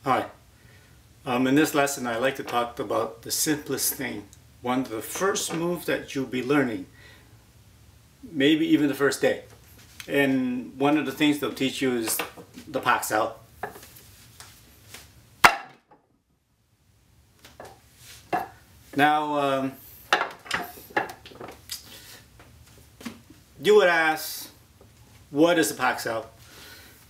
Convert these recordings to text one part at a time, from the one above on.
Hi. In this lesson I'd like to talk about the simplest thing. One of the first moves that you'll be learning. Maybe even the first day. And one of the things they'll teach you is the Pak Sao. Now, you would ask, what is the Pak Sao?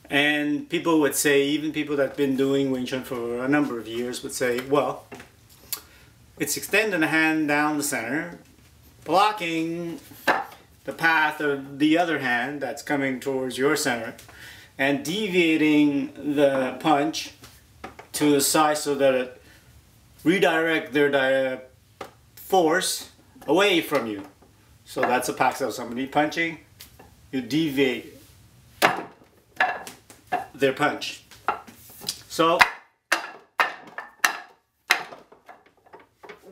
And people would say, even people that have been doing Wing Chun for a number of years would say, well, it's extending the hand down the center, blocking the path of the other hand that's coming towards your center, and deviating the punch to the side so that it redirect their force away from you. So that's a Pak Sao. Somebody punching, you deviate their punch. So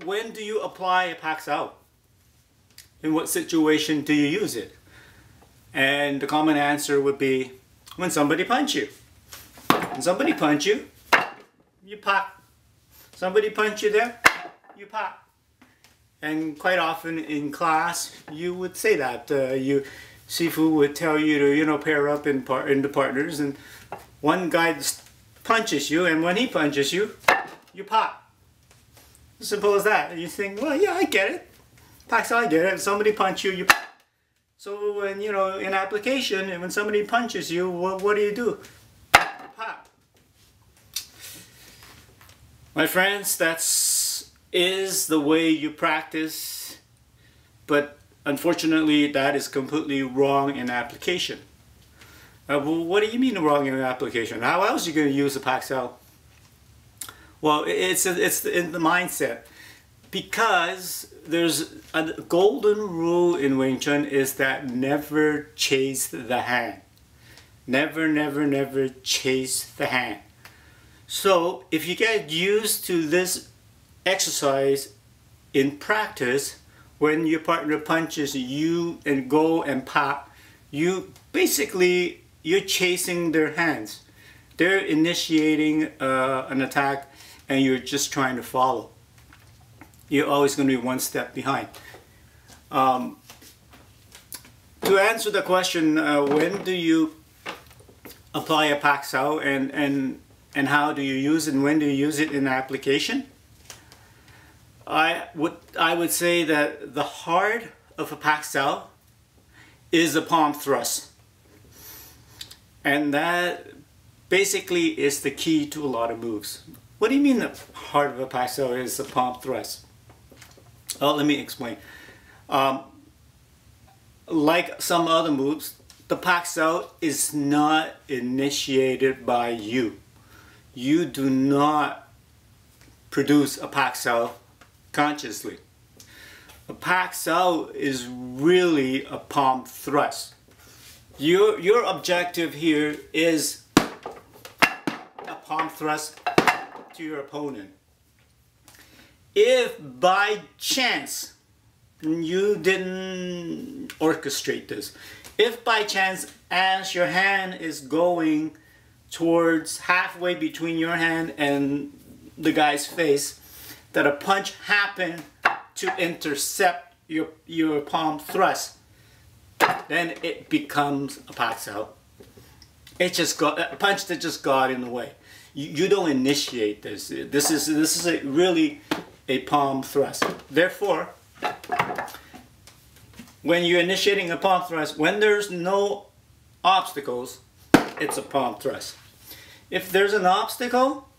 when do you apply a Pak Sao? In what situation do you use it? And the common answer would be when somebody punch you. When somebody punch you, you pak. Somebody punch you there, you pak. And quite often in class you would say that. Sifu would tell you to pair up in the partners, and one guy punches you, and when he punches you, you pak. Simple as that. And you think, well, yeah, I get it. Pak Sao, I get it. If somebody punch you, you pak. So when, in application, and when somebody punches you, what do? Pak. My friends, is the way you practice, but unfortunately that is completely wrong in application. Well, what do you mean wrong in application? How else are you going to use the Pak Sao? Well, it's in the mindset, because there's a golden rule in Wing Chun is that never chase the hand. Never, never, never chase the hand. So if you get used to this exercise in practice, when your partner punches you and go and pop, you're chasing their hands. They're initiating an attack and you're just trying to follow. You're always going to be one step behind. To answer the question, when do you apply a Pak Sao and how do you use it and when do you use it in application? I would say that the heart of a Pak Sao is the palm thrust. And that basically is the key to a lot of moves. What do you mean the heart of a Pak Sao is the palm thrust? Well, let me explain. Like some other moves, the Pak Sao is not initiated by you. You do not produce a Pak Sao consciously. A Pak Sao is really a palm thrust. Your objective here is a palm thrust to your opponent. If by chance you didn't orchestrate this, if by chance as your hand is going towards halfway between your hand and the guy's face, that a punch happened to intercept your palm thrust, then it becomes a Pak Sao. It just got a punch that just got in the way. You don't initiate this. This is really a palm thrust. Therefore, when you're initiating a palm thrust, when there's no obstacles, it's a palm thrust. If there's an obstacle,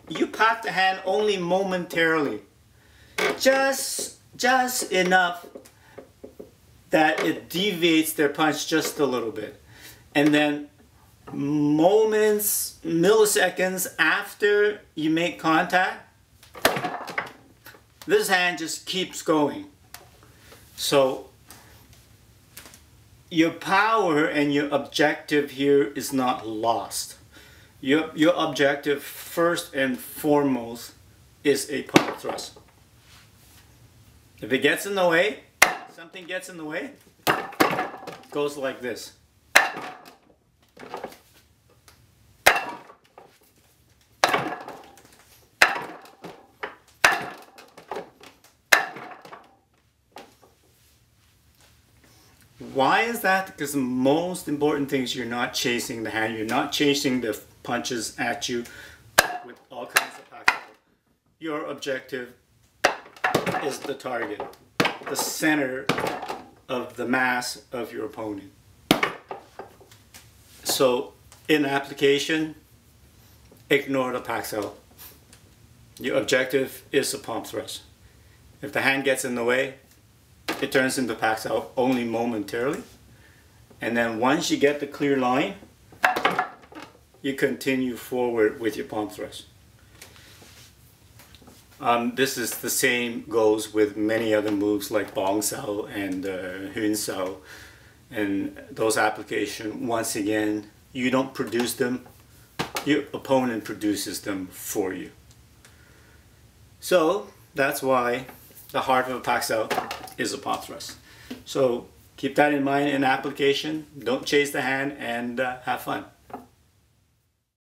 you pak the hand only momentarily, just enough that it deviates their punch just a little bit, and then milliseconds after you make contact, this hand just keeps going. So your power and your objective here is not lost. Your objective first and foremost is a palm thrust. If it gets in the way, something gets in the way, it goes like this. Why is that? Because the most important thing is you're not chasing the hand. You're not chasing the punches at you with all kinds of pack out. Your objective is the target, the center of the mass of your opponent. So in application, ignore the packs out. Your objective is a palm thrust. If the hand gets in the way, it turns into packs out only momentarily. And then once you get the clear line, you continue forward with your palm thrust. This is the same goes with many other moves like Bong Sao and Hun Sao. And those applications, once again, you don't produce them, your opponent produces them for you. So that's why the heart of a packs out is a palm thrust. So keep that in mind in application. Don't chase the hand and have fun.